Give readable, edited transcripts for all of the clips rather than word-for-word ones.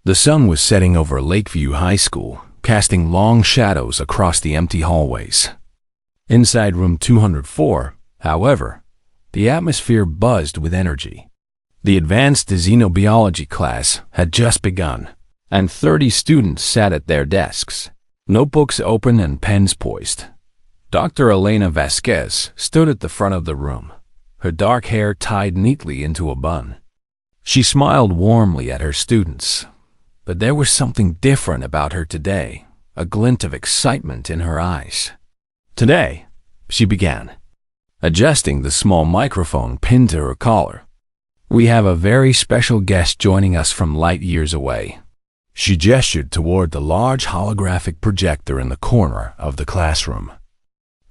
The sun was setting over Lakeview High School, casting long shadows across the empty hallways. Inside room 204, however, the atmosphere buzzed with energy. The advanced xenobiology class had just begun, and 30 students sat at their desks, notebooks open and pens poised. Dr. Elena Vasquez stood at the front of the room, her dark hair tied neatly into a bun. She smiled warmly at her students, but there was something different about her today, a glint of excitement in her eyes. "Today," she began, adjusting the small microphone pinned to her collar, "we have a very special guest joining us from light years away." She gestured toward the large holographic projector in the corner of the classroom.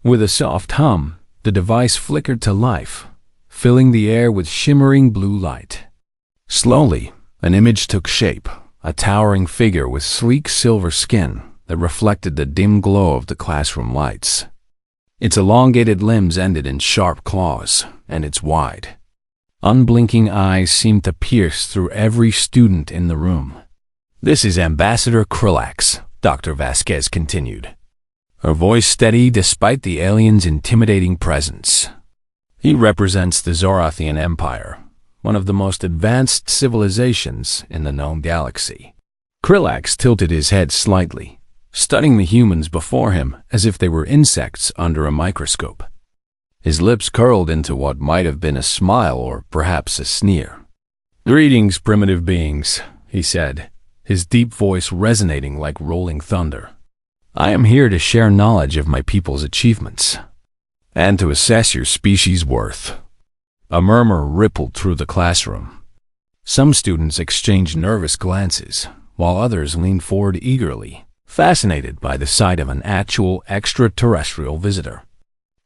With a soft hum, the device flickered to life, filling the air with shimmering blue light. Slowly, an image took shape, a towering figure with sleek silver skin that reflected the dim glow of the classroom lights. Its elongated limbs ended in sharp claws, and its wide, unblinking eyes seemed to pierce through every student in the room. "This is Ambassador Krillax," Dr. Vasquez continued, her voice steady despite the alien's intimidating presence. "He represents the Zorathian Empire, one of the most advanced civilizations in the known galaxy." Krillax tilted his head slightly, studying the humans before him as if they were insects under a microscope. His lips curled into what might have been a smile or perhaps a sneer. "Greetings, primitive beings," he said, his deep voice resonating like rolling thunder. "I am here to share knowledge of my people's achievements, and to assess your species' worth." A murmur rippled through the classroom. Some students exchanged nervous glances, while others leaned forward eagerly, fascinated by the sight of an actual extraterrestrial visitor.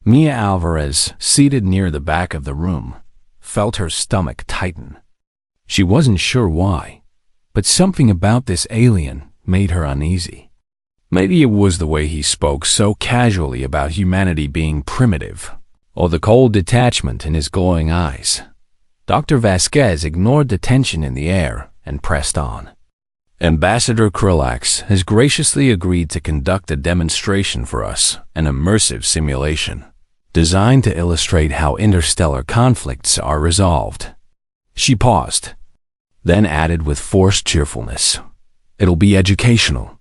Mia Alvarez, seated near the back of the room, felt her stomach tighten. She wasn't sure why, but something about this alien made her uneasy. Maybe it was the way he spoke so casually about humanity being primitive, or the cold detachment in his glowing eyes. Dr. Vasquez ignored the tension in the air and pressed on. "Ambassador Krillax has graciously agreed to conduct a demonstration for us, an immersive simulation, designed to illustrate how interstellar conflicts are resolved." She paused, then added with forced cheerfulness, "It'll be educational."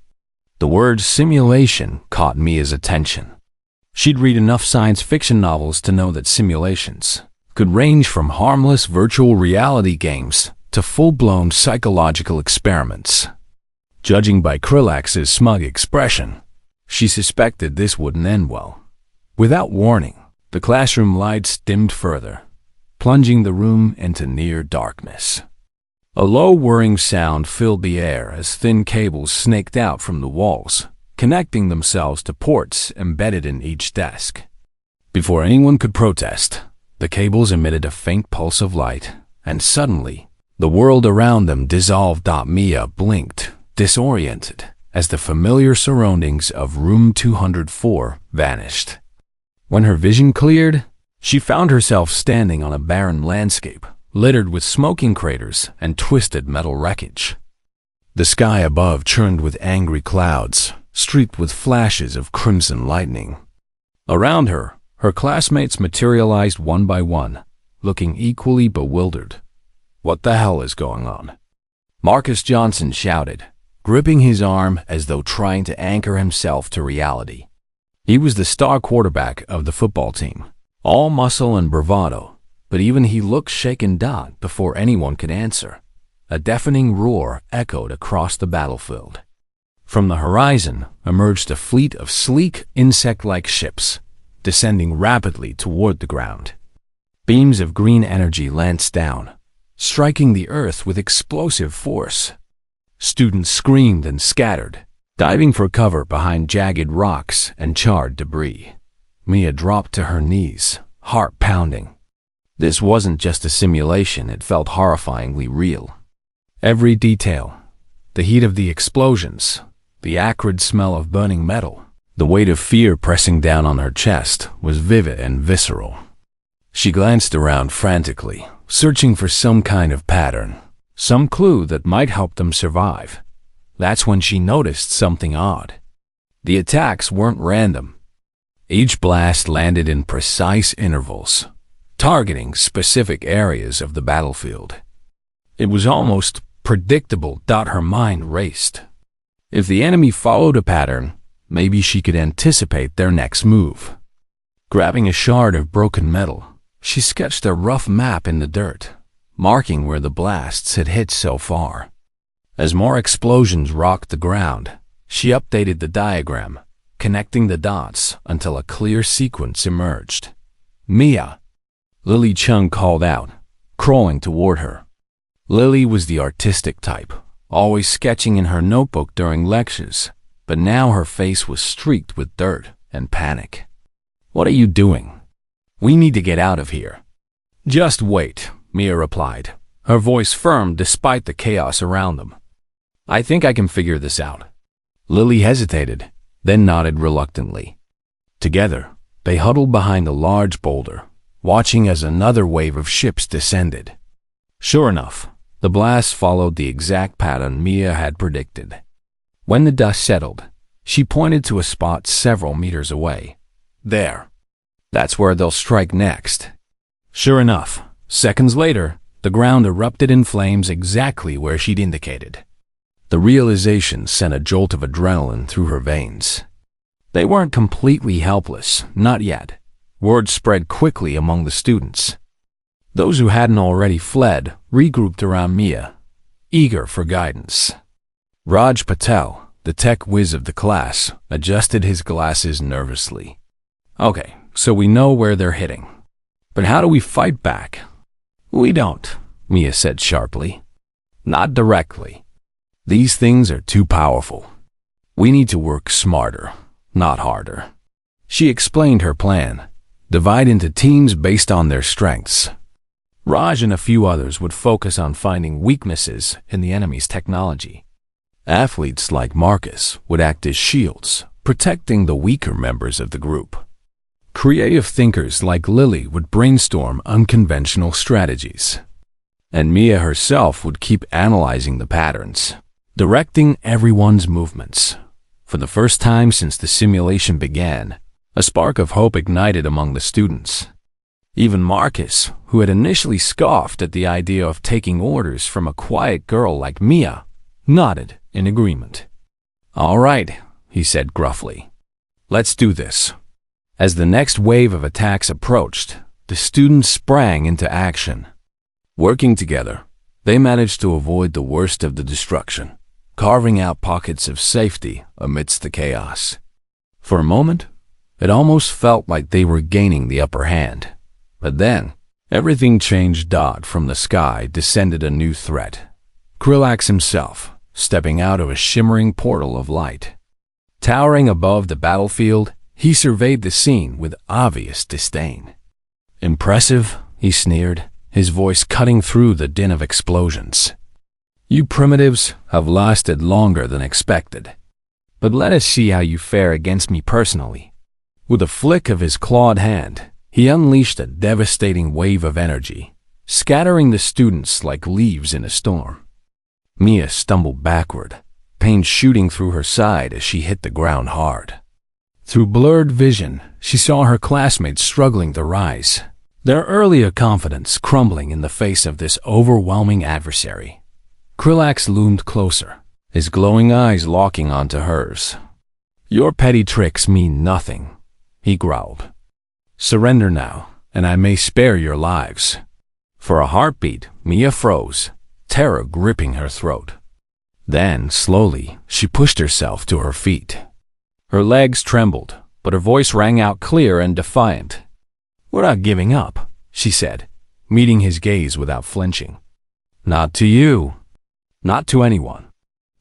The word simulation caught Mia's attention. She'd read enough science fiction novels to know that simulations could range from harmless virtual reality games to full-blown psychological experiments. Judging by Krillax's smug expression, she suspected this wouldn't end well. Without warning, the classroom lights dimmed further, plunging the room into near darkness. A low whirring sound filled the air as thin cables snaked out from the walls, connecting themselves to ports embedded in each desk. Before anyone could protest, the cables emitted a faint pulse of light, and suddenly, the world around them dissolved. Mia blinked, disoriented, as the familiar surroundings of room 204 vanished. When her vision cleared, she found herself standing on a barren landscape, littered with smoking craters and twisted metal wreckage. The sky above churned with angry clouds, streaked with flashes of crimson lightning. Around her, her classmates materialized one by one, looking equally bewildered. "What the hell is going on?" Marcus Johnson shouted, gripping his arm as though trying to anchor himself to reality. He was the star quarterback of the football team, all muscle and bravado, but even he looked shaken. Before anyone could answer, a deafening roar echoed across the battlefield. From the horizon emerged a fleet of sleek, insect-like ships, descending rapidly toward the ground. Beams of green energy lanced down, striking the earth with explosive force. Students screamed and scattered, diving for cover behind jagged rocks and charred debris. Mia dropped to her knees, heart pounding. This wasn't just a simulation, it felt horrifyingly real. Every detail, the heat of the explosions, the acrid smell of burning metal, the weight of fear pressing down on her chest, was vivid and visceral. She glanced around frantically, searching for some kind of pattern, some clue that might help them survive. That's when she noticed something odd. The attacks weren't random. Each blast landed in precise intervals, targeting specific areas of the battlefield. It was almost predictable. Her mind raced. If the enemy followed a pattern, maybe she could anticipate their next move. Grabbing a shard of broken metal, she sketched a rough map in the dirt, marking where the blasts had hit so far. As more explosions rocked the ground, she updated the diagram, connecting the dots until a clear sequence emerged. "Mia!" Lily Chung called out, crawling toward her. Lily was the artistic type, always sketching in her notebook during lectures, but now her face was streaked with dirt and panic. "What are you doing? We need to get out of here." "Just wait," Mia replied, her voice firm despite the chaos around them. "I think I can figure this out." Lily hesitated, then nodded reluctantly. Together, they huddled behind a large boulder, watching as another wave of ships descended. Sure enough, the blast followed the exact pattern Mia had predicted. When the dust settled, she pointed to a spot several meters away. "There. That's where they'll strike next." Sure enough, seconds later, the ground erupted in flames exactly where she'd indicated. The realization sent a jolt of adrenaline through her veins. They weren't completely helpless, not yet. Word spread quickly among the students. Those who hadn't already fled regrouped around Mia, eager for guidance. Raj Patel, the tech whiz of the class, adjusted his glasses nervously. "Okay, so we know where they're hitting. But how do we fight back?" "We don't," Mia said sharply. "Not directly. These things are too powerful. We need to work smarter, not harder." She explained her plan. Divide into teams based on their strengths. Raj and a few others would focus on finding weaknesses in the enemy's technology. Athletes like Marcus would act as shields, protecting the weaker members of the group. Creative thinkers like Lily would brainstorm unconventional strategies. And Mia herself would keep analyzing the patterns, directing everyone's movements. For the first time since the simulation began, a spark of hope ignited among the students. Even Marcus, who had initially scoffed at the idea of taking orders from a quiet girl like Mia, nodded in agreement. "All right," he said gruffly. "Let's do this." As the next wave of attacks approached, the students sprang into action. Working together, they managed to avoid the worst of the destruction, carving out pockets of safety amidst the chaos. For a moment, it almost felt like they were gaining the upper hand. But then, everything changed. From the sky descended a new threat. Krillax himself, stepping out of a shimmering portal of light. Towering above the battlefield, he surveyed the scene with obvious disdain. "Impressive," he sneered, his voice cutting through the din of explosions. "You primitives have lasted longer than expected. But let us see how you fare against me personally." With a flick of his clawed hand, he unleashed a devastating wave of energy, scattering the students like leaves in a storm. Mia stumbled backward, pain shooting through her side as she hit the ground hard. Through blurred vision, she saw her classmates struggling to rise, their earlier confidence crumbling in the face of this overwhelming adversary. Krillax loomed closer, his glowing eyes locking onto hers. "Your petty tricks mean nothing," he growled. "Surrender now, and I may spare your lives." For a heartbeat, Mia froze, terror gripping her throat. Then, slowly, she pushed herself to her feet. Her legs trembled, but her voice rang out clear and defiant. "We're not giving up," she said, meeting his gaze without flinching. "Not to you. Not to anyone."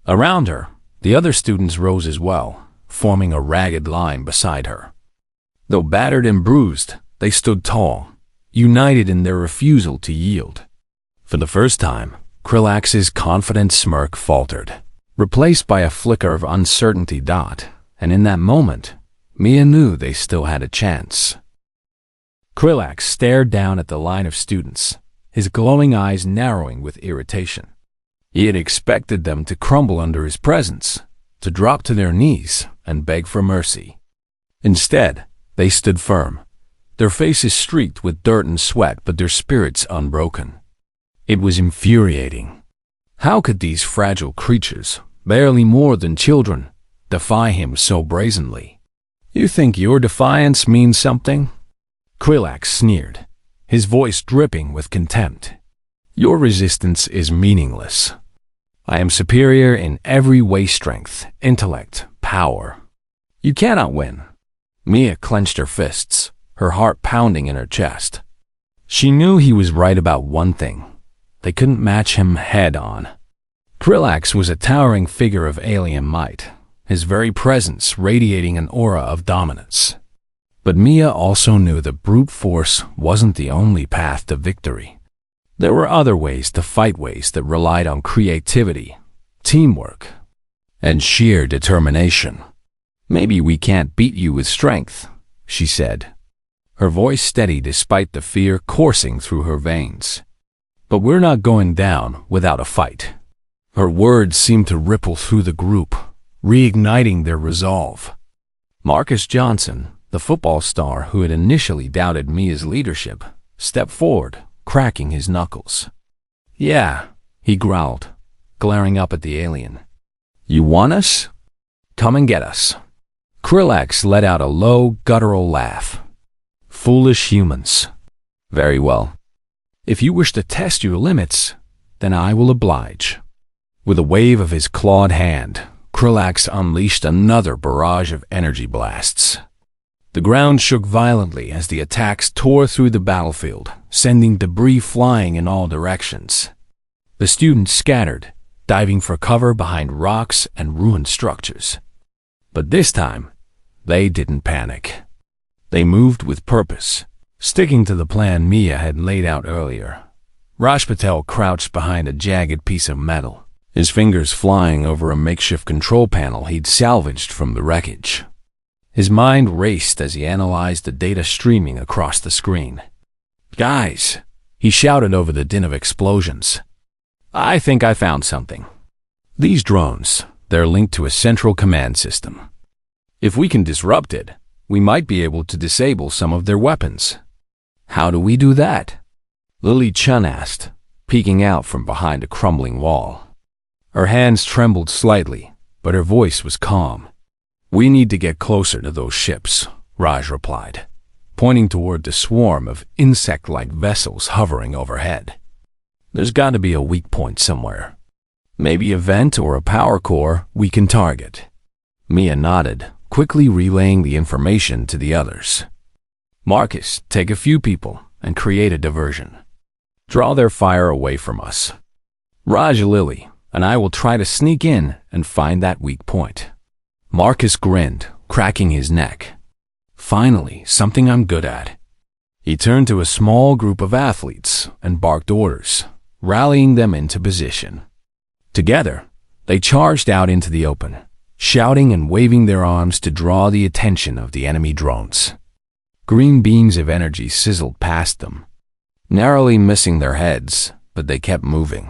Around her, the other students rose as well, forming a ragged line beside her. Though battered and bruised, they stood tall, united in their refusal to yield. For the first time, Krillax's confident smirk faltered, replaced by a flicker of uncertainty. And in that moment, Mia knew they still had a chance. Krillax stared down at the line of students, his glowing eyes narrowing with irritation. He had expected them to crumble under his presence, to drop to their knees and beg for mercy. Instead, they stood firm, their faces streaked with dirt and sweat, but their spirits unbroken. It was infuriating. How could these fragile creatures, barely more than children, defy him so brazenly? "You think your defiance means something?" Krillax sneered, his voice dripping with contempt. "Your resistance is meaningless. I am superior in every way: strength, intellect, power. You cannot win." Mia clenched her fists, her heart pounding in her chest. She knew he was right about one thing. They couldn't match him head-on. Krillax was a towering figure of alien might, his very presence radiating an aura of dominance. But Mia also knew that brute force wasn't the only path to victory. There were other ways to fight, ways that relied on creativity, teamwork, and sheer determination. "Maybe we can't beat you with strength," she said, her voice steady despite the fear coursing through her veins. "But we're not going down without a fight." Her words seemed to ripple through the group, reigniting their resolve. Marcus Johnson, the football star who had initially doubted Mia's leadership, stepped forward, cracking his knuckles. "Yeah," he growled, glaring up at the alien. "You want us? Come and get us." Krillax let out a low, guttural laugh. "Foolish humans. Very well. If you wish to test your limits, then I will oblige." With a wave of his clawed hand, Krillax unleashed another barrage of energy blasts. The ground shook violently as the attacks tore through the battlefield, sending debris flying in all directions. The students scattered, diving for cover behind rocks and ruined structures. But this time, they didn't panic. They moved with purpose, sticking to the plan Mia had laid out earlier. Raj Patel crouched behind a jagged piece of metal, his fingers flying over a makeshift control panel he'd salvaged from the wreckage. His mind raced as he analyzed the data streaming across the screen. "Guys," he shouted over the din of explosions, "I think I found something. These drones, they're linked to a central command system. If we can disrupt it, we might be able to disable some of their weapons." "How do we do that?" Lily Chun asked, peeking out from behind a crumbling wall. Her hands trembled slightly, but her voice was calm. "We need to get closer to those ships," Raj replied, pointing toward the swarm of insect-like vessels hovering overhead. "There's got to be a weak point somewhere. Maybe a vent or a power core we can target." Mia nodded, quickly relaying the information to the others. "Marcus, take a few people and create a diversion. Draw their fire away from us. Raj, Lily, and I will try to sneak in and find that weak point." Marcus grinned, cracking his neck. "Finally, something I'm good at." He turned to a small group of athletes and barked orders, rallying them into position. Together, they charged out into the open, shouting and waving their arms to draw the attention of the enemy drones. Green beams of energy sizzled past them, narrowly missing their heads, but they kept moving,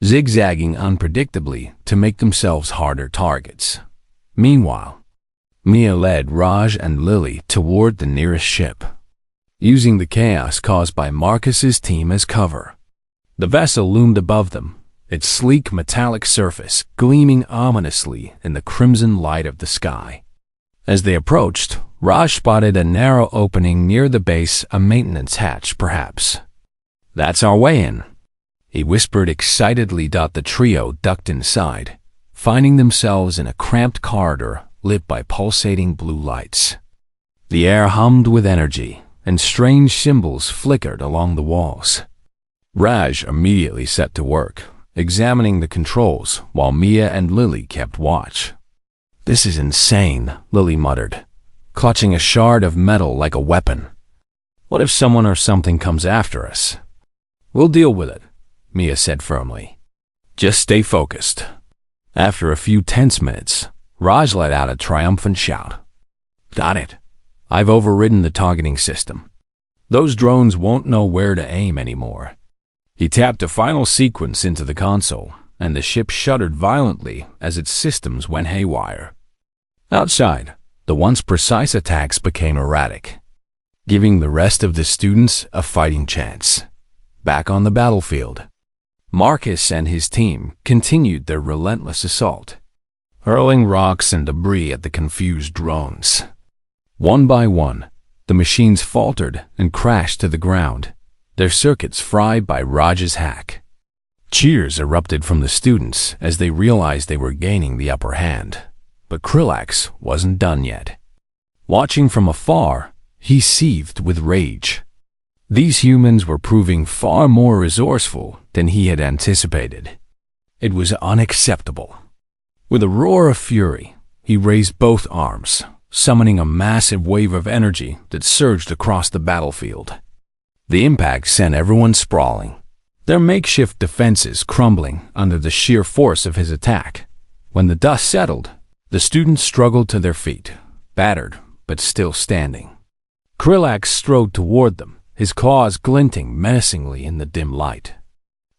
zigzagging unpredictably to make themselves harder targets. Meanwhile, Mia led Raj and Lily toward the nearest ship, using the chaos caused by Marcus's team as cover. The vessel loomed above them, its sleek metallic surface gleaming ominously in the crimson light of the sky. As they approached, Raj spotted a narrow opening near the base, a maintenance hatch, perhaps. "That's our way in," he whispered excitedly. The trio ducked inside, finding themselves in a cramped corridor lit by pulsating blue lights. The air hummed with energy, and strange symbols flickered along the walls. Raj immediately set to work, examining the controls, while Mia and Lily kept watch. "This is insane," Lily muttered, clutching a shard of metal like a weapon. "What if someone or something comes after us?" "We'll deal with it," Mia said firmly. "Just stay focused." After a few tense minutes, Raj let out a triumphant shout. "Got it. I've overridden the targeting system. Those drones won't know where to aim anymore." He tapped a final sequence into the console, and the ship shuddered violently as its systems went haywire. Outside, the once precise attacks became erratic, giving the rest of the students a fighting chance. Back on the battlefield, Marcus and his team continued their relentless assault, hurling rocks and debris at the confused drones. One by one, the machines faltered and crashed to the ground, their circuits fried by Raj's hack. Cheers erupted from the students as they realized they were gaining the upper hand. But Krillax wasn't done yet. Watching from afar, he seethed with rage. These humans were proving far more resourceful than he had anticipated. It was unacceptable. With a roar of fury, he raised both arms, summoning a massive wave of energy that surged across the battlefield. The impact sent everyone sprawling, their makeshift defenses crumbling under the sheer force of his attack. When the dust settled, the students struggled to their feet, battered but still standing. Krillax strode toward them, his claws glinting menacingly in the dim light.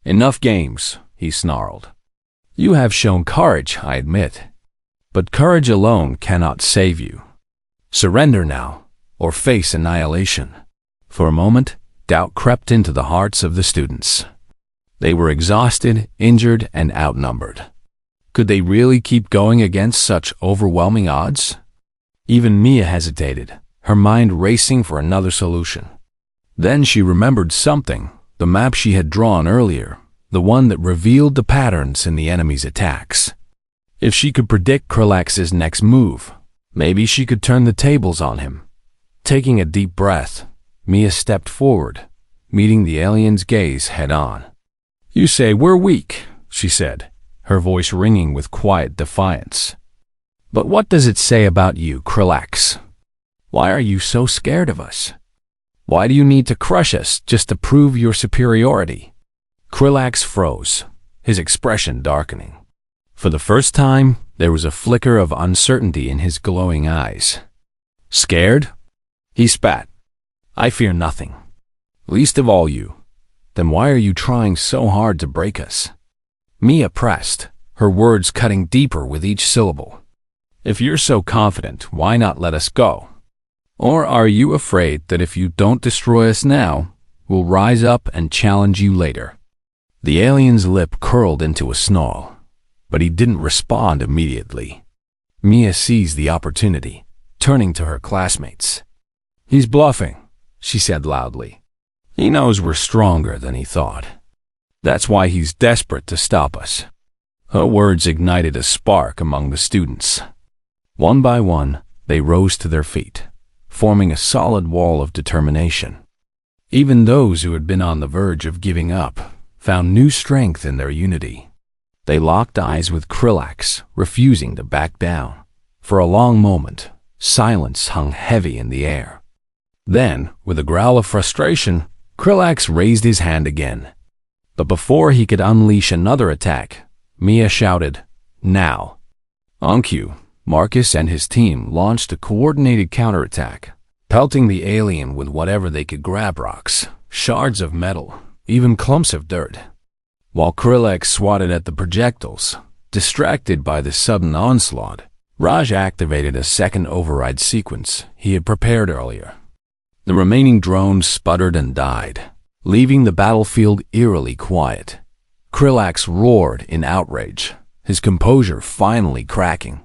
"Enough games," he snarled. "You have shown courage, I admit. But courage alone cannot save you. Surrender now, or face annihilation." For a moment, doubt crept into the hearts of the students. They were exhausted, injured, and outnumbered. Could they really keep going against such overwhelming odds? Even Mia hesitated, her mind racing for another solution. Then she remembered something, the map she had drawn earlier, the one that revealed the patterns in the enemy's attacks. If she could predict Krillax's next move, maybe she could turn the tables on him. Taking a deep breath, Mia stepped forward, meeting the alien's gaze head-on. "You say we're weak," she said, her voice ringing with quiet defiance. "But what does it say about you, Krillax? Why are you so scared of us? Why do you need to crush us just to prove your superiority?" Krillax froze, his expression darkening. For the first time, there was a flicker of uncertainty in his glowing eyes. "Scared?" He spat. "I fear nothing. Least of all you. Then why are you trying so hard to break us?" Mia pressed, her words cutting deeper with each syllable. "If you're so confident, why not let us go? Or are you afraid that if you don't destroy us now, we'll rise up and challenge you later?" The alien's lip curled into a snarl, but he didn't respond immediately. Mia seized the opportunity, turning to her classmates. "He's bluffing," she said loudly. "He knows we're stronger than he thought. That's why he's desperate to stop us." Her words ignited a spark among the students. One by one, they rose to their feet, forming a solid wall of determination. Even those who had been on the verge of giving up found new strength in their unity. They locked eyes with Krillax, refusing to back down. For a long moment, silence hung heavy in the air. Then, with a growl of frustration, Krillax raised his hand again. But before he could unleash another attack, Mia shouted, "Now!" On cue, Marcus and his team launched a coordinated counterattack, pelting the alien with whatever they could grab: rocks, shards of metal, even clumps of dirt. While Krillax swatted at the projectiles, distracted by the sudden onslaught, Raj activated a second override sequence he had prepared earlier. The remaining drones sputtered and died, leaving the battlefield eerily quiet. Krillax roared in outrage, his composure finally cracking.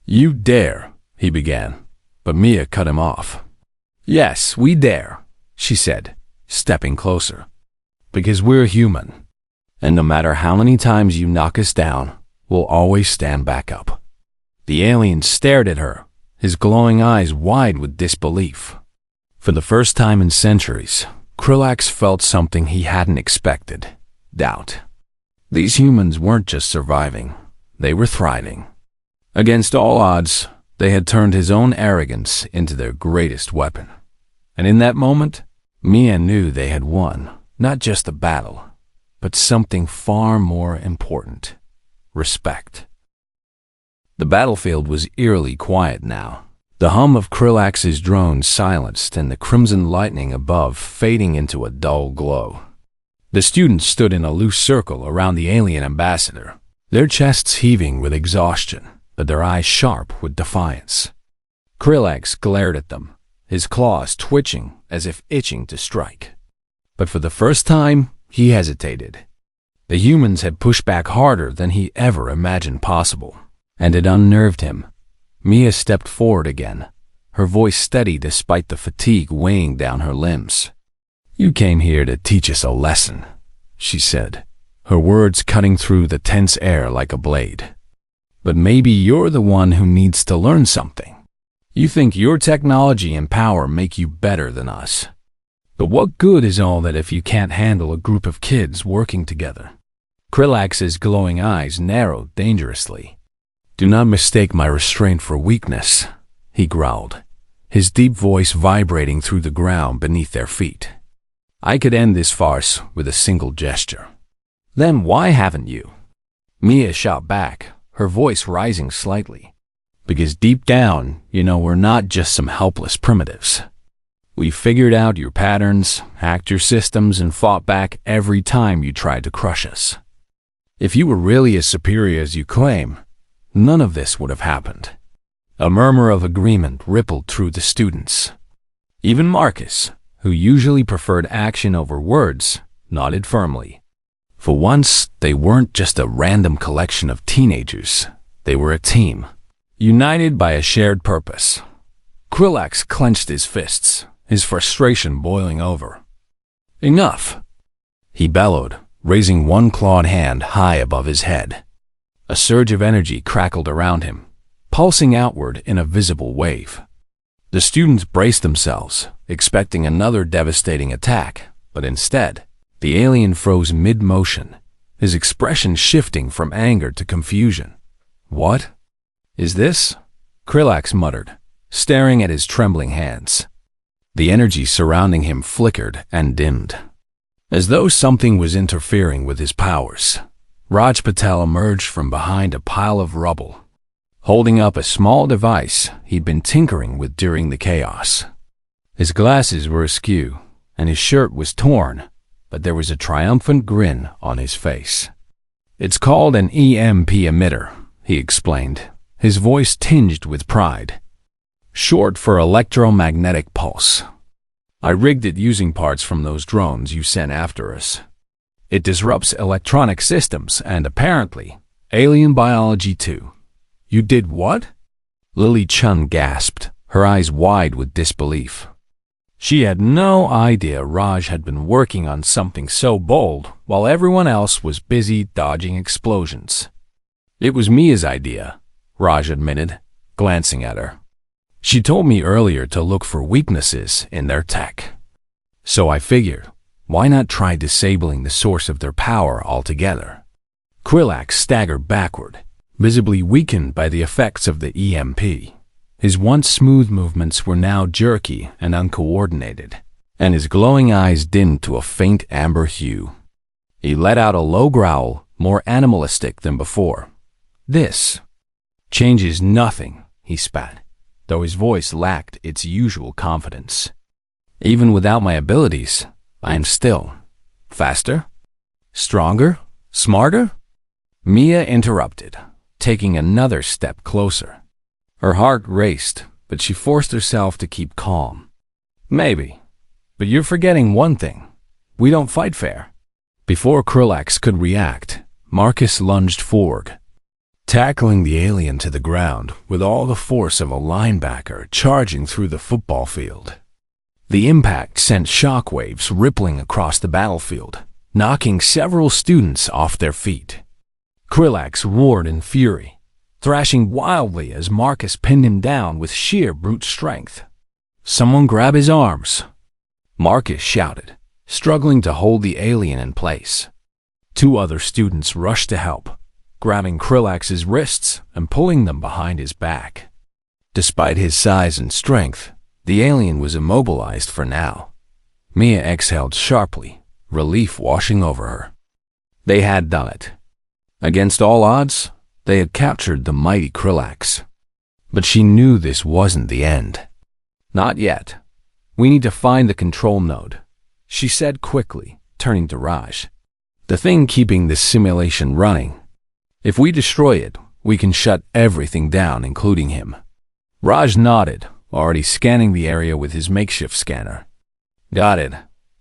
"You dare," he began, but Mia cut him off. "Yes, we dare," she said, stepping closer. "Because we're human. And no matter how many times you knock us down, we'll always stand back up." The alien stared at her, his glowing eyes wide with disbelief. For the first time in centuries, Krillax felt something he hadn't expected: doubt. These humans weren't just surviving, they were thriving. Against all odds, they had turned his own arrogance into their greatest weapon. And in that moment, Mia knew they had won, not just the battle, but something far more important: respect. The battlefield was eerily quiet now, the hum of Krillax's drone silenced and the crimson lightning above fading into a dull glow. The students stood in a loose circle around the alien ambassador, their chests heaving with exhaustion, but their eyes sharp with defiance. Krillax glared at them, his claws twitching as if itching to strike. But for the first time, he hesitated. The humans had pushed back harder than he ever imagined possible, and it unnerved him. Mia stepped forward again, her voice steady despite the fatigue weighing down her limbs. "You came here to teach us a lesson," she said, her words cutting through the tense air like a blade. "But maybe you're the one who needs to learn something. You think your technology and power make you better than us. But what good is all that if you can't handle a group of kids working together?" Krillax's glowing eyes narrowed dangerously. "Do not mistake my restraint for weakness," he growled, his deep voice vibrating through the ground beneath their feet. "I could end this farce with a single gesture." "Then why haven't you?" Mia shot back, her voice rising slightly. "Because deep down, you know we're not just some helpless primitives. We figured out your patterns, hacked your systems, and fought back every time you tried to crush us. If you were really as superior as you claim, none of this would have happened." A murmur of agreement rippled through the students. Even Marcus, who usually preferred action over words, nodded firmly. For once, they weren't just a random collection of teenagers. They were a team, united by a shared purpose. Krillax clenched his fists, his frustration boiling over. "Enough!" he bellowed, raising one clawed hand high above his head. A surge of energy crackled around him, pulsing outward in a visible wave. The students braced themselves, expecting another devastating attack, but instead, the alien froze mid-motion, his expression shifting from anger to confusion. "What is this?" Krillax muttered, staring at his trembling hands. The energy surrounding him flickered and dimmed, as though something was interfering with his powers. Raj Patel emerged from behind a pile of rubble, holding up a small device he'd been tinkering with during the chaos. His glasses were askew, and his shirt was torn, but there was a triumphant grin on his face. "It's called an EMP emitter," he explained, his voice tinged with pride. "Short for electromagnetic pulse. I rigged it using parts from those drones you sent after us. It disrupts electronic systems and, apparently, alien biology too." "You did what?" Lily Chun gasped, her eyes wide with disbelief. She had no idea Raj had been working on something so bold while everyone else was busy dodging explosions. "It was Mia's idea," Raj admitted, glancing at her. "She told me earlier to look for weaknesses in their tech. So I figured, why not try disabling the source of their power altogether?" Krillax staggered backward, visibly weakened by the effects of the EMP. His once smooth movements were now jerky and uncoordinated, and his glowing eyes dimmed to a faint amber hue. He let out a low growl, more animalistic than before. "This changes nothing," he spat, though his voice lacked its usual confidence. "Even without my abilities, I am still faster, stronger, smarter?" Mia interrupted, taking another step closer. Her heart raced, but she forced herself to keep calm. "Maybe, but you're forgetting one thing. We don't fight fair." Before Krillax could react, Marcus lunged forward, tackling the alien to the ground with all the force of a linebacker charging through the football field. The impact sent shockwaves rippling across the battlefield, knocking several students off their feet. Krillax roared in fury, thrashing wildly as Marcus pinned him down with sheer brute strength. "Someone grab his arms!" Marcus shouted, struggling to hold the alien in place. Two other students rushed to help, grabbing Krillax's wrists and pulling them behind his back. Despite his size and strength, the alien was immobilized for now. Mia exhaled sharply, relief washing over her. They had done it. Against all odds, they had captured the mighty Krillax. But she knew this wasn't the end. "Not yet. We need to find the control node," she said quickly, turning to Raj. "The thing keeping this simulation running. If we destroy it, we can shut everything down, including him." Raj nodded, already scanning the area with his makeshift scanner. "Got it,"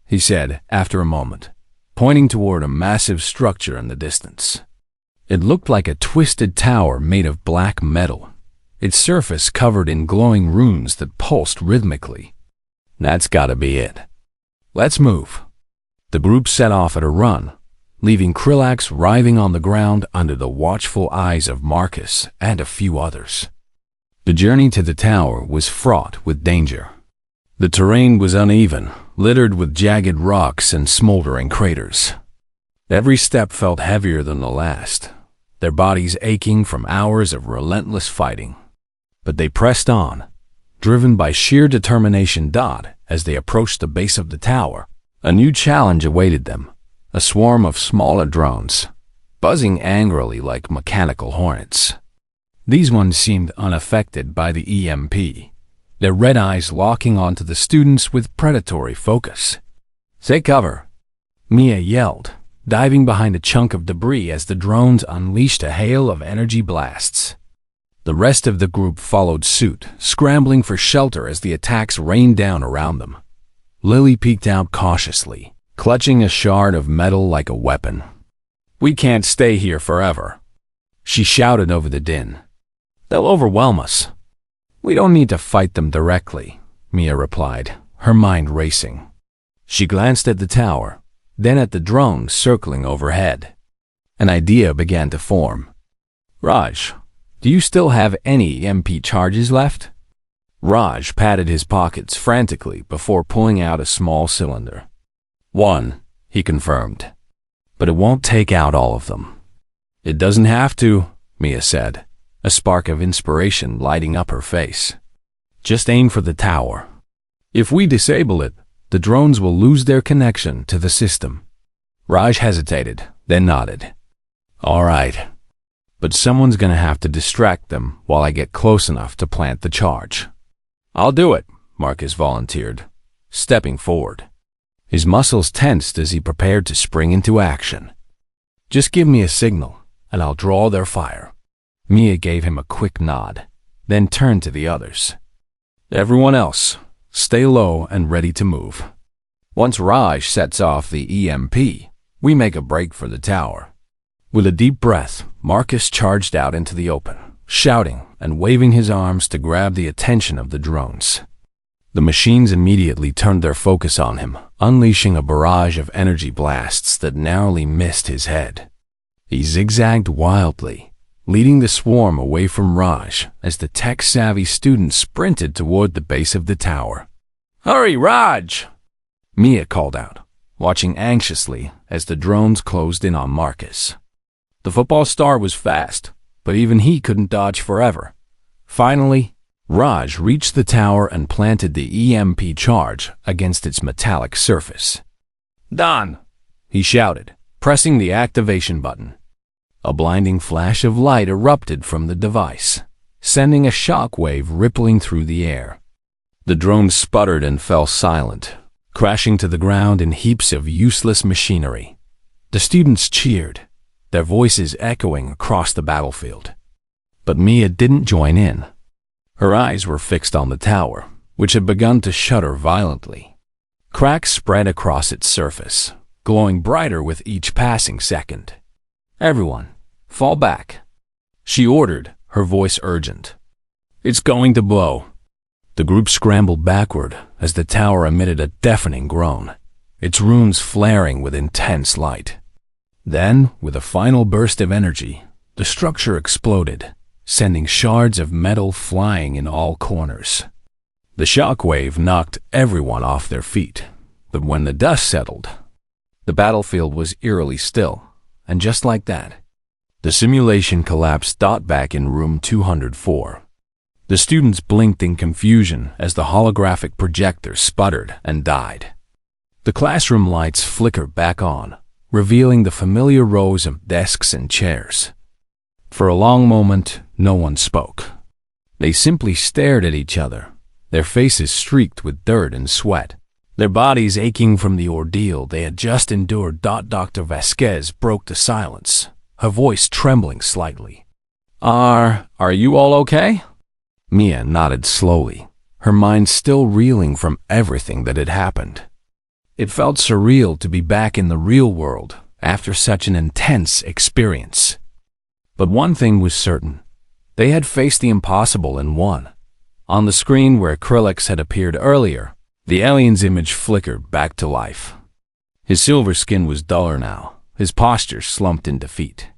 he said after a moment, pointing toward a massive structure in the distance. It looked like a twisted tower made of black metal, its surface covered in glowing runes that pulsed rhythmically. "That's gotta be it. Let's move." The group set off at a run, leaving Krillax writhing on the ground under the watchful eyes of Marcus and a few others. The journey to the tower was fraught with danger. The terrain was uneven, littered with jagged rocks and smoldering craters. Every step felt heavier than the last, their bodies aching from hours of relentless fighting. But they pressed on, driven by sheer determination. As they approached the base of the tower, a new challenge awaited them, a swarm of smaller drones, buzzing angrily like mechanical hornets. These ones seemed unaffected by the EMP, their red eyes locking onto the students with predatory focus. "Take cover," Mia yelled, diving behind a chunk of debris as the drones unleashed a hail of energy blasts. The rest of the group followed suit, scrambling for shelter as the attacks rained down around them. Lily peeked out cautiously, clutching a shard of metal like a weapon. "We can't stay here forever," she shouted over the din. "They'll overwhelm us." "We don't need to fight them directly," Mia replied, her mind racing. She glanced at the tower, then at the drones circling overhead. An idea began to form. "Raj, do you still have any EMP charges left?" Raj patted his pockets frantically before pulling out a small cylinder. "One," he confirmed. "But it won't take out all of them." "It doesn't have to," Mia said, a spark of inspiration lighting up her face. "Just aim for the tower. If we disable it, the drones will lose their connection to the system." Raj hesitated, then nodded. "All right. But someone's gonna have to distract them while I get close enough to plant the charge." "I'll do it," Marcus volunteered, stepping forward. His muscles tensed as he prepared to spring into action. "Just give me a signal, and I'll draw their fire." Mia gave him a quick nod, then turned to the others. "Everyone else, stay low and ready to move. Once Raj sets off the EMP, we make a break for the tower." With a deep breath, Marcus charged out into the open, shouting and waving his arms to grab the attention of the drones. The machines immediately turned their focus on him, unleashing a barrage of energy blasts that narrowly missed his head. He zigzagged wildly, leading the swarm away from Raj as the tech-savvy student sprinted toward the base of the tower. "Hurry, Raj!" Mia called out, watching anxiously as the drones closed in on Marcus. The football star was fast, but even he couldn't dodge forever. Finally, Raj reached the tower and planted the EMP charge against its metallic surface. "Done!" he shouted, pressing the activation button. A blinding flash of light erupted from the device, sending a shock wave rippling through the air. The drone sputtered and fell silent, crashing to the ground in heaps of useless machinery. The students cheered, their voices echoing across the battlefield. But Mia didn't join in. Her eyes were fixed on the tower, which had begun to shudder violently. Cracks spread across its surface, glowing brighter with each passing second. "Everyone, fall back," she ordered, her voice urgent. "It's going to blow." The group scrambled backward as the tower emitted a deafening groan, its runes flaring with intense light. Then, with a final burst of energy, the structure exploded, sending shards of metal flying in all corners. The shock wave knocked everyone off their feet, but when the dust settled, the battlefield was eerily still, and just like that, the simulation collapsed back in room 204. The students blinked in confusion as the holographic projector sputtered and died. The classroom lights flickered back on, revealing the familiar rows of desks and chairs. For a long moment, no one spoke. They simply stared at each other, their faces streaked with dirt and sweat, their bodies aching from the ordeal they had just endured. Dr. Vasquez broke the silence, her voice trembling slightly. Are you all okay? Mia nodded slowly, her mind still reeling from everything that had happened. It felt surreal to be back in the real world after such an intense experience. But one thing was certain. They had faced the impossible and won. On the screen where Krillex had appeared earlier, the alien's image flickered back to life. His silver skin was duller now, his posture slumped in defeat.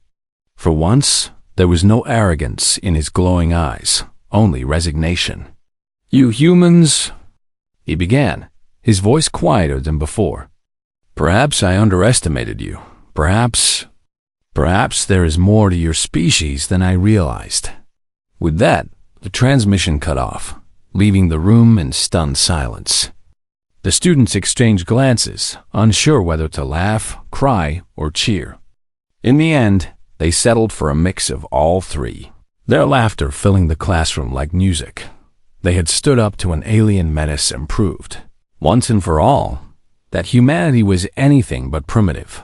For once, there was no arrogance in his glowing eyes, only resignation. You humans, he began, his voice quieter than before. Perhaps I underestimated you. Perhaps there is more to your species than I realized. With that, the transmission cut off, leaving the room in stunned silence. The students exchanged glances, unsure whether to laugh, cry, or cheer. In the end, they settled for a mix of all three, their laughter filling the classroom like music. They had stood up to an alien menace and proved, once and for all, that humanity was anything but primitive.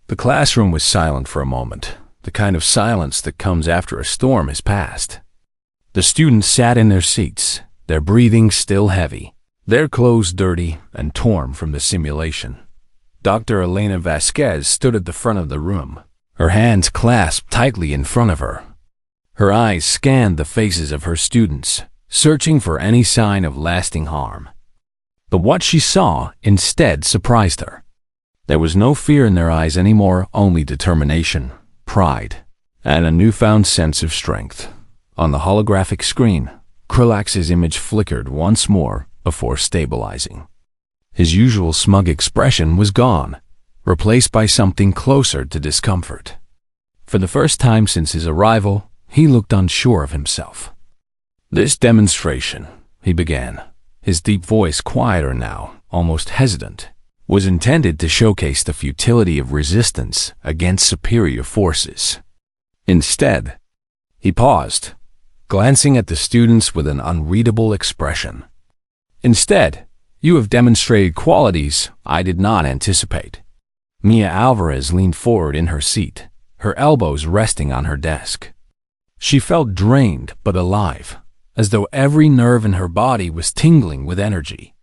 The classroom was silent for a moment, the kind of silence that comes after a storm has passed. The students sat in their seats, their breathing still heavy, their clothes dirty and torn from the simulation. Dr. Elena Vasquez stood at the front of the room, her hands clasped tightly in front of her. Her eyes scanned the faces of her students, searching for any sign of lasting harm. But what she saw instead surprised her. There was no fear in their eyes anymore, only determination, pride, and a newfound sense of strength. On the holographic screen, Krillax's image flickered once more before stabilizing. His usual smug expression was gone, replaced by something closer to discomfort. For the first time since his arrival, he looked unsure of himself. This demonstration, he began, his deep voice quieter now, almost hesitant, was intended to showcase the futility of resistance against superior forces. Instead, he paused, glancing at the students with an unreadable expression. Instead, you have demonstrated qualities I did not anticipate. Mia Alvarez leaned forward in her seat, her elbows resting on her desk. She felt drained but alive, as though every nerve in her body was tingling with energy.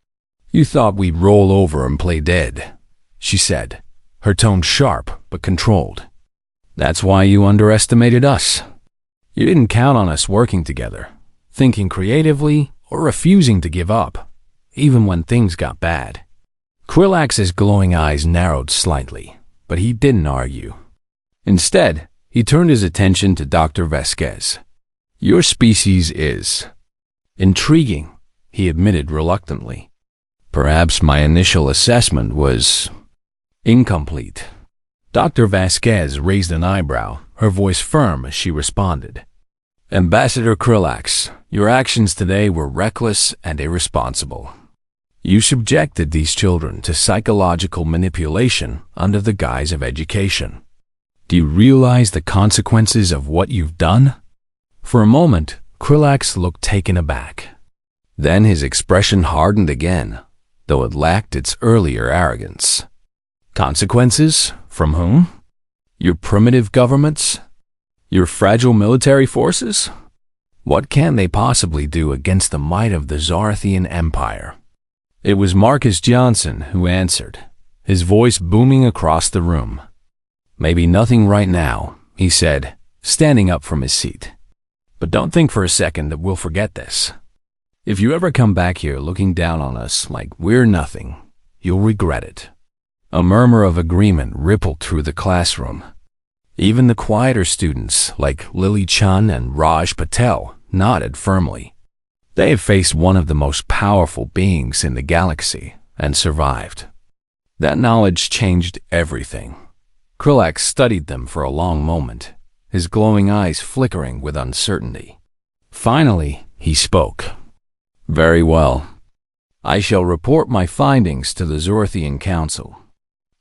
You thought we'd roll over and play dead, she said, her tone sharp but controlled. That's why you underestimated us. You didn't count on us working together, thinking creatively or refusing to give up, even when things got bad. Krillax's glowing eyes narrowed slightly, but he didn't argue. Instead, he turned his attention to Dr. Vasquez. Your species is intriguing, he admitted reluctantly. Perhaps my initial assessment was incomplete. Dr. Vasquez raised an eyebrow, her voice firm as she responded. Ambassador Krillax, your actions today were reckless and irresponsible. You subjected these children to psychological manipulation under the guise of education. Do you realize the consequences of what you've done? For a moment, Krillax looked taken aback. Then his expression hardened again, though it lacked its earlier arrogance. Consequences? From whom? Your primitive governments? Your fragile military forces? What can they possibly do against the might of the Zarathian Empire? It was Marcus Johnson who answered, his voice booming across the room. Maybe nothing right now, he said, standing up from his seat. But don't think for a second that we'll forget this. If you ever come back here looking down on us like we're nothing, you'll regret it. A murmur of agreement rippled through the classroom. Even the quieter students, like Lily Chun and Raj Patel, nodded firmly. They had faced one of the most powerful beings in the galaxy and survived. That knowledge changed everything. Krillax studied them for a long moment, his glowing eyes flickering with uncertainty. Finally, he spoke. Very well. I shall report my findings to the Zorthian Council.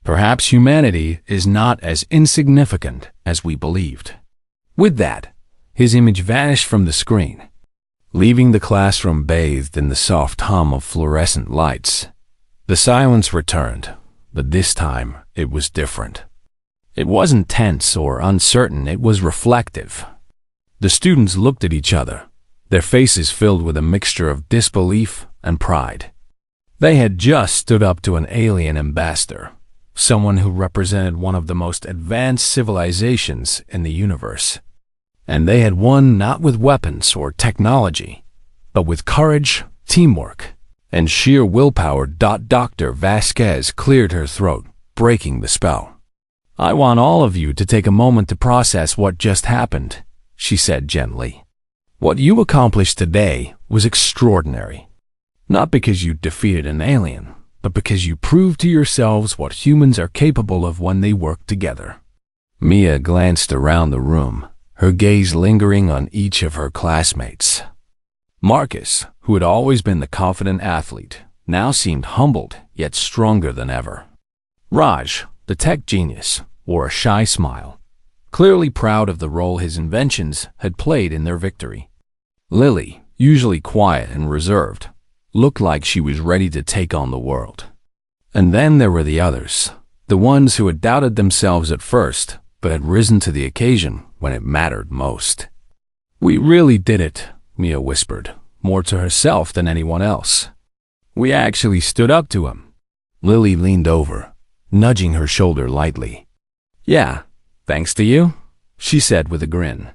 Perhaps humanity is not as insignificant as we believed. With that, his image vanished from the screen. leaving the classroom bathed in the soft hum of fluorescent lights. The silence returned, but this time it was different. It wasn't tense or uncertain, it was reflective. The students looked at each other, their faces filled with a mixture of disbelief and pride. They had just stood up to an alien ambassador, someone who represented one of the most advanced civilizations in the universe. And they had won not with weapons or technology, but with courage, teamwork, and sheer willpower. Dr. Vasquez cleared her throat, breaking the spell. "I want all of you to take a moment to process what just happened," she said gently. "What you accomplished today was extraordinary. Not because you defeated an alien, but because you proved to yourselves what humans are capable of when they work together." Mia glanced around the room, her gaze lingering on each of her classmates. Marcus, who had always been the confident athlete, now seemed humbled yet stronger than ever. Raj, the tech genius, wore a shy smile, clearly proud of the role his inventions had played in their victory. Lily, usually quiet and reserved, looked like she was ready to take on the world. And then there were the others, the ones who had doubted themselves at first, but had risen to the occasion when it mattered most. "We really did it," Mia whispered, more to herself than anyone else. "We actually stood up to him." Lily leaned over, nudging her shoulder lightly. "Yeah, thanks to you," she said with a grin.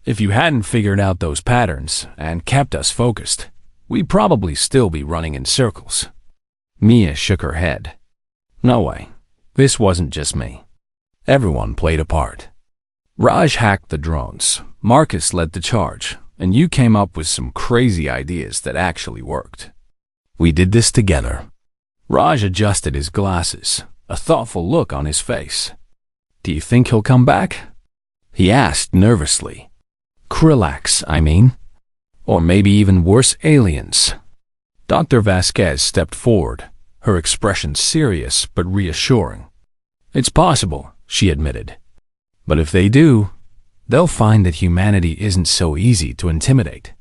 "If you hadn't figured out those patterns and kept us focused, we'd probably still be running in circles." Mia shook her head. "No way. This wasn't just me. Everyone played a part. Raj hacked the drones, Marcus led the charge, and you came up with some crazy ideas that actually worked. We did this together." Raj adjusted his glasses, a thoughtful look on his face. "Do you think he'll come back?" he asked nervously. "Krillax, I mean. Or maybe even worse, aliens." Dr. Vasquez stepped forward, her expression serious but reassuring. "It's possible," she admitted. "But if they do, they'll find that humanity isn't so easy to intimidate.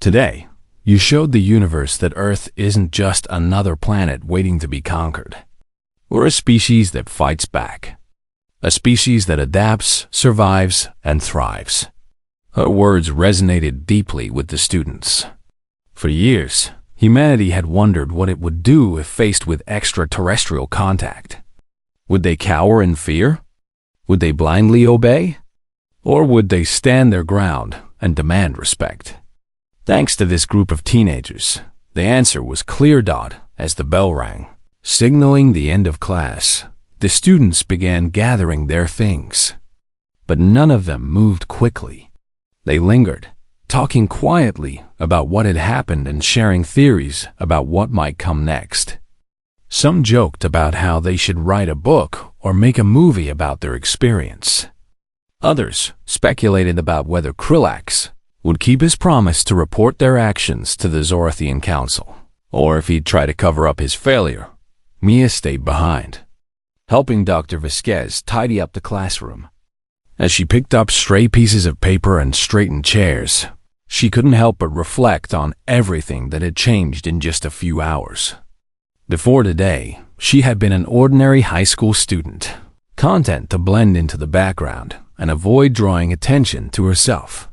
Today, you showed the universe that Earth isn't just another planet waiting to be conquered. We're a species that fights back. A species that adapts, survives, and thrives." Her words resonated deeply with the students. For years, humanity had wondered what it would do if faced with extraterrestrial contact. Would they cower in fear? Would they blindly obey? Or would they stand their ground and demand respect? Thanks to this group of teenagers, the answer was clear. As the bell rang, signaling the end of class, the students began gathering their things. But none of them moved quickly. They lingered, talking quietly about what had happened and sharing theories about what might come next. Some joked about how they should write a book or make a movie about their experience. Others speculated about whether Krillax would keep his promise to report their actions to the Zorathian Council, or if he'd try to cover up his failure. Mia stayed behind, helping Dr. Vasquez tidy up the classroom. As she picked up stray pieces of paper and straightened chairs, she couldn't help but reflect on everything that had changed in just a few hours. Before today, she had been an ordinary high school student, content to blend into the background and avoid drawing attention to herself.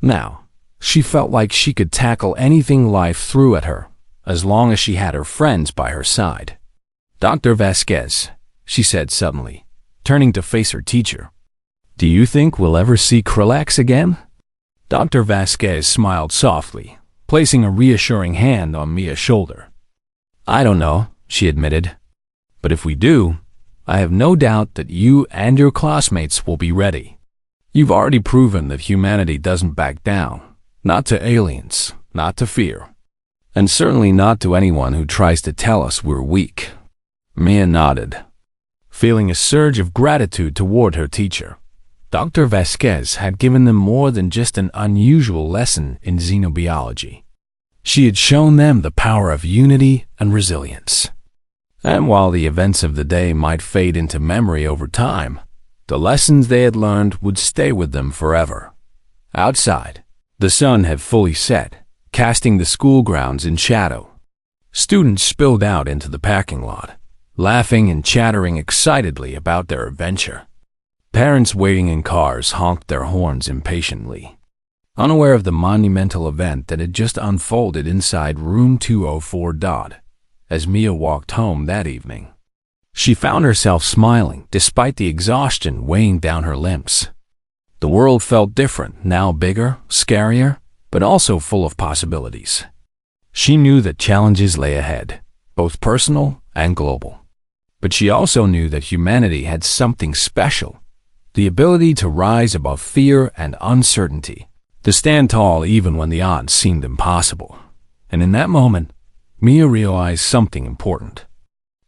Now, she felt like she could tackle anything life threw at her, as long as she had her friends by her side. "Dr. Vasquez," she said suddenly, turning to face her teacher, "do you think we'll ever see Krillax again?" Dr. Vasquez smiled softly, placing a reassuring hand on Mia's shoulder. "I don't know," she admitted. "But if we do, I have no doubt that you and your classmates will be ready. You've already proven that humanity doesn't back down, not to aliens, not to fear, and certainly not to anyone who tries to tell us we're weak." Mia nodded, feeling a surge of gratitude toward her teacher. Dr. Vasquez had given them more than just an unusual lesson in xenobiology. She had shown them the power of unity and resilience. And while the events of the day might fade into memory over time, the lessons they had learned would stay with them forever. Outside, The sun had fully set, casting the school grounds in shadow. Students spilled out into the parking lot, laughing and chattering excitedly about their adventure. Parents waiting in cars honked their horns impatiently, unaware of the monumental event that had just unfolded inside room 204. As Mia walked home that evening, she found herself smiling despite the exhaustion weighing down her limbs. The world felt different, now bigger, scarier, but also full of possibilities. She knew that challenges lay ahead, both personal and global. But she also knew that humanity had something special, the ability to rise above fear and uncertainty, to stand tall even when the odds seemed impossible. And in that moment, Mia realized something important.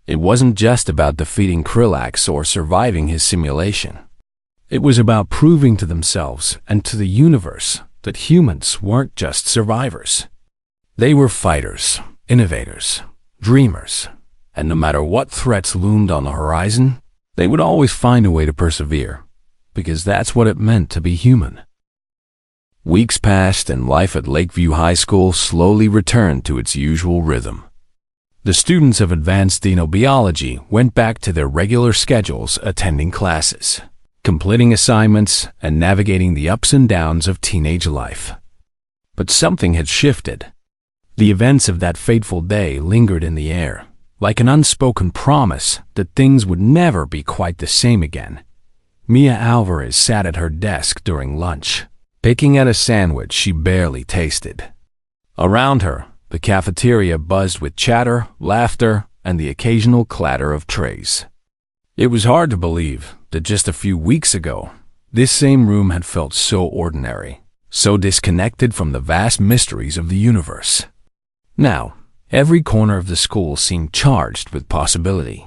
It wasn't just about defeating Krillax or surviving his simulation. It was about proving to themselves and to the universe that humans weren't just survivors. They were fighters, innovators, dreamers, and no matter what threats loomed on the horizon, they would always find a way to persevere, because that's what it meant to be human. Weeks passed and life at Lakeview High School slowly returned to its usual rhythm. The students of advanced xenobiology went back to their regular schedules, attending classes, completing assignments, and navigating the ups and downs of teenage life. But something had shifted. The events of that fateful day lingered in the air, like an unspoken promise that things would never be quite the same again. Mia Alvarez sat at her desk during lunch, picking at a sandwich she barely tasted. Around her, the cafeteria buzzed with chatter, laughter, and the occasional clatter of trays. It was hard to believe that just a few weeks ago, this same room had felt so ordinary, so disconnected from the vast mysteries of the universe. Now, every corner of the school seemed charged with possibility.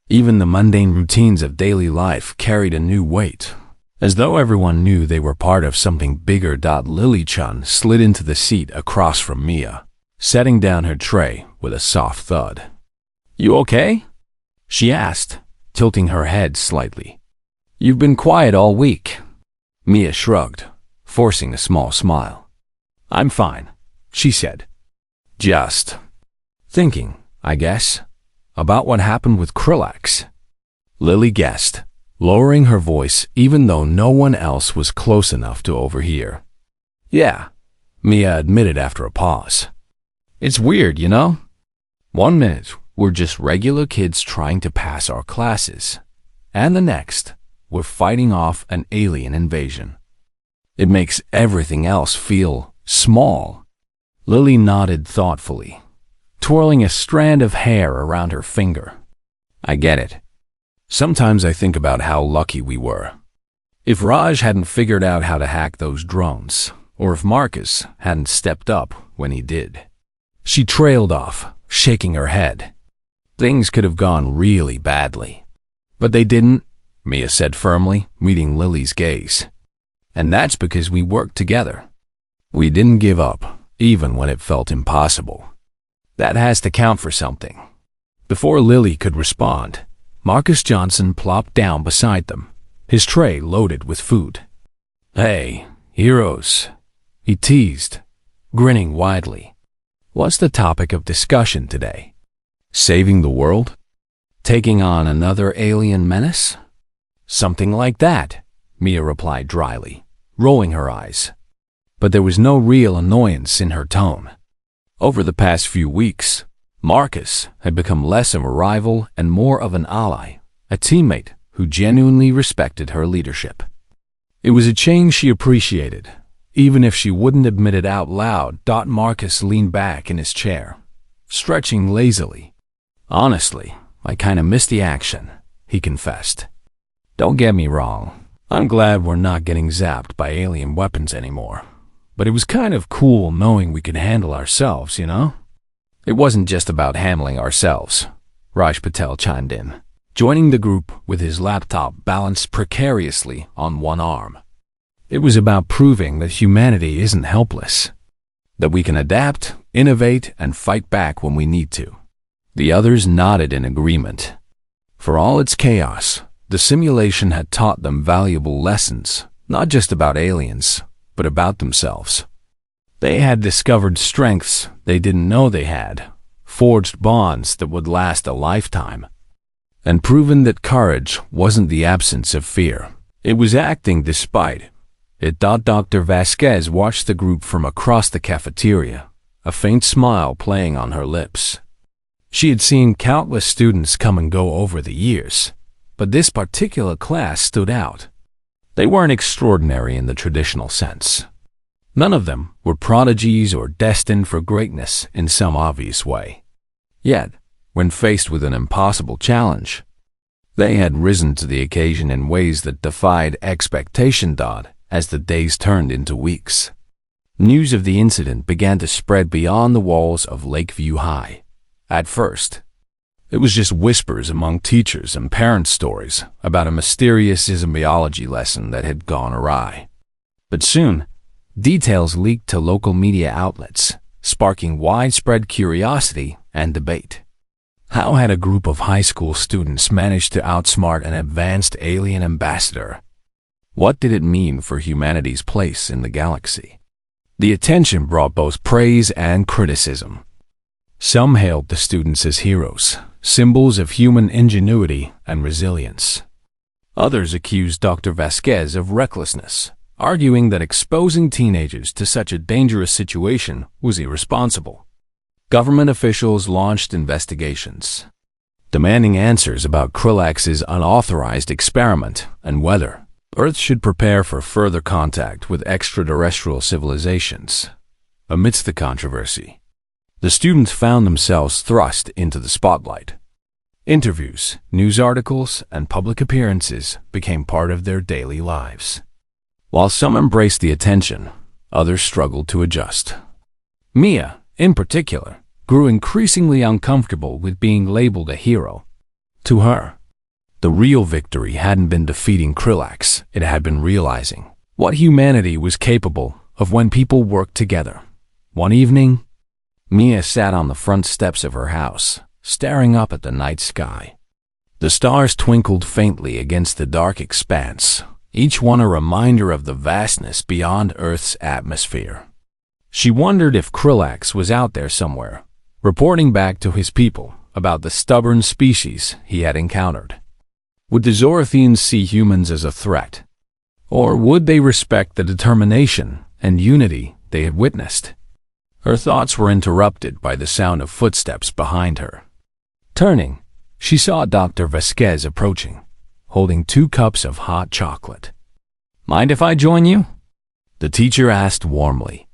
Even the mundane routines of daily life carried a new weight, as though everyone knew they were part of something bigger. Lily Chun slid into the seat across from Mia, setting down her tray with a soft thud. "You okay?" she asked, tilting her head slightly. "You've been quiet all week." Mia shrugged, forcing a small smile. "I'm fine," she said. "Just thinking, I guess, about what happened with Krillax." Lily guessed, lowering her voice even though no one else was close enough to overhear. "Yeah," Mia admitted after a pause. "It's weird, you know? One minute, we're just regular kids trying to pass our classes, and the next, we're fighting off an alien invasion. It makes everything else feel small." Lily nodded thoughtfully, twirling a strand of hair around her finger. "I get it. Sometimes I think about how lucky we were. If Raj hadn't figured out how to hack those drones, or if Marcus hadn't stepped up when he did." She trailed off, shaking her head. "Things could have gone really badly. But they didn't," Mia said firmly, meeting Lily's gaze. "And that's because we worked together. We didn't give up, even when it felt impossible. That has to count for something." Before Lily could respond, Marcus Johnson plopped down beside them, his tray loaded with food. "Hey, heroes," he teased, grinning widely. "What's the topic of discussion today? Saving the world? Taking on another alien menace?" "Something like that," Mia replied dryly, rolling her eyes. But there was no real annoyance in her tone. Over the past few weeks, Marcus had become less of a rival and more of an ally, a teammate who genuinely respected her leadership. It was a change she appreciated, even if she wouldn't admit it out loud. Marcus leaned back in his chair, stretching lazily. "Honestly, I kinda miss the action," he confessed. "Don't get me wrong, I'm glad we're not getting zapped by alien weapons anymore. But it was kind of cool knowing we could handle ourselves, you know?" "It wasn't just about handling ourselves," Raj Patel chimed in, joining the group with his laptop balanced precariously on one arm. "It was about proving that humanity isn't helpless, that we can adapt, innovate, and fight back when we need to." The others nodded in agreement. For all its chaos, the simulation had taught them valuable lessons, not just about aliens, but about themselves. They had discovered strengths they didn't know they had, forged bonds that would last a lifetime, and proven that courage wasn't the absence of fear. It was acting despite it. Dr. Vasquez watched the group from across the cafeteria, a faint smile playing on her lips. She had seen countless students come and go over the years, but this particular class stood out. They weren't extraordinary in the traditional sense. None of them were prodigies or destined for greatness in some obvious way. Yet, when faced with an impossible challenge, they had risen to the occasion in ways that defied expectation. As the days turned into weeks, news of the incident began to spread beyond the walls of Lakeview High. At first, it was just whispers among teachers and parents' stories about a mysterious biology lesson that had gone awry. But soon, details leaked to local media outlets, sparking widespread curiosity and debate. How had a group of high school students managed to outsmart an advanced alien ambassador? What did it mean for humanity's place in the galaxy? The attention brought both praise and criticism. Some hailed the students as heroes, symbols of human ingenuity and resilience. Others accused Dr. Vasquez of recklessness, arguing that exposing teenagers to such a dangerous situation was irresponsible. Government officials launched investigations, demanding answers about Krillax's unauthorized experiment and whether Earth should prepare for further contact with extraterrestrial civilizations. Amidst the controversy, the students found themselves thrust into the spotlight. Interviews, news articles, and public appearances became part of their daily lives. While some embraced the attention, others struggled to adjust. Mia, in particular, grew increasingly uncomfortable with being labeled a hero. To her, the real victory hadn't been defeating Krillax, it had been realizing what humanity was capable of when people worked together. One evening, Mia sat on the front steps of her house, staring up at the night sky. The stars twinkled faintly against the dark expanse, each one a reminder of the vastness beyond Earth's atmosphere. She wondered if Krillax was out there somewhere, reporting back to his people about the stubborn species he had encountered. Would the Zorathians see humans as a threat? Or would they respect the determination and unity they had witnessed? Her thoughts were interrupted by the sound of footsteps behind her. Turning, she saw Dr. Vasquez approaching, holding 2 cups of hot chocolate. "Mind if I join you?" the teacher asked warmly.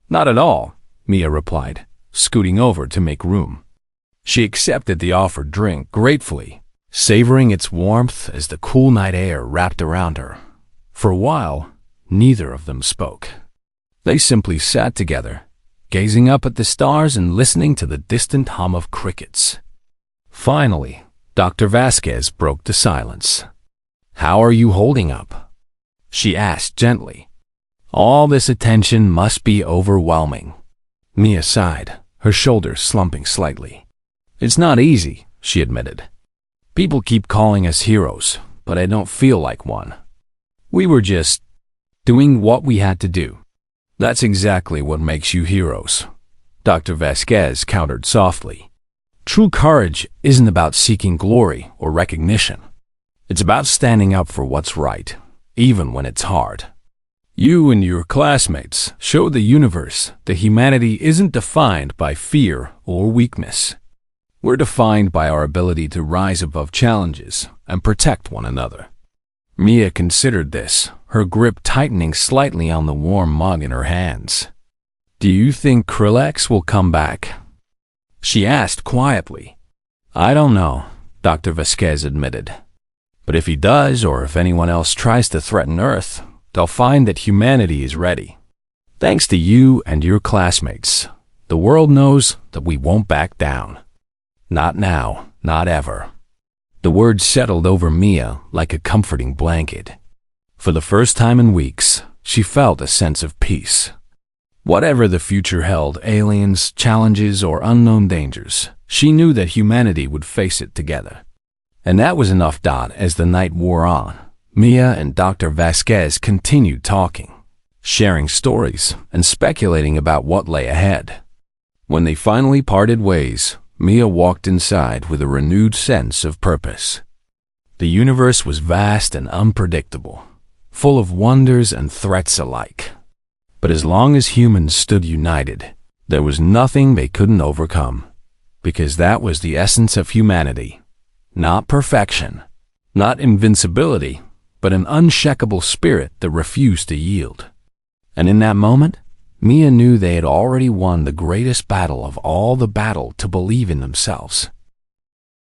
"Not at all," Mia replied, scooting over to make room. She accepted the offered drink gratefully, savoring its warmth as the cool night air wrapped around her. For a while, neither of them spoke. They simply sat together, gazing up at the stars and listening to the distant hum of crickets. Finally, Dr. Vasquez broke the silence. "How are you holding up?" she asked gently. "All this attention must be overwhelming." Mia sighed, her shoulders slumping slightly. "It's not easy," she admitted. "People keep calling us heroes, but I don't feel like one. We were just doing what we had to do." "That's exactly what makes you heroes," Dr. Vasquez countered softly. "True courage isn't about seeking glory or recognition. It's about standing up for what's right, even when it's hard. You and your classmates showed the universe that humanity isn't defined by fear or weakness. We're defined by our ability to rise above challenges and protect one another." Mia considered this, her grip tightening slightly on the warm mug in her hands. "Do you think Krillax will come back?" she asked quietly. "I don't know," Dr. Vasquez admitted. "But if he does, or if anyone else tries to threaten Earth, they'll find that humanity is ready. Thanks to you and your classmates, the world knows that we won't back down. Not now, not ever." The words settled over Mia like a comforting blanket. For the first time in weeks, she felt a sense of peace. Whatever the future held, aliens, challenges, or unknown dangers, she knew that humanity would face it together. And that was enough. As the night wore on, Mia and Dr. Vasquez continued talking. sharing stories and speculating about what lay ahead. When they finally parted ways, Mia walked inside with a renewed sense of purpose. The universe was vast and unpredictable, full of wonders and threats alike. But as long as humans stood united, there was nothing they couldn't overcome, because that was the essence of humanity. Not perfection, not invincibility, but an unshakable spirit that refused to yield. And in that moment, Mia knew they had already won the greatest battle of all, the battle to believe in themselves.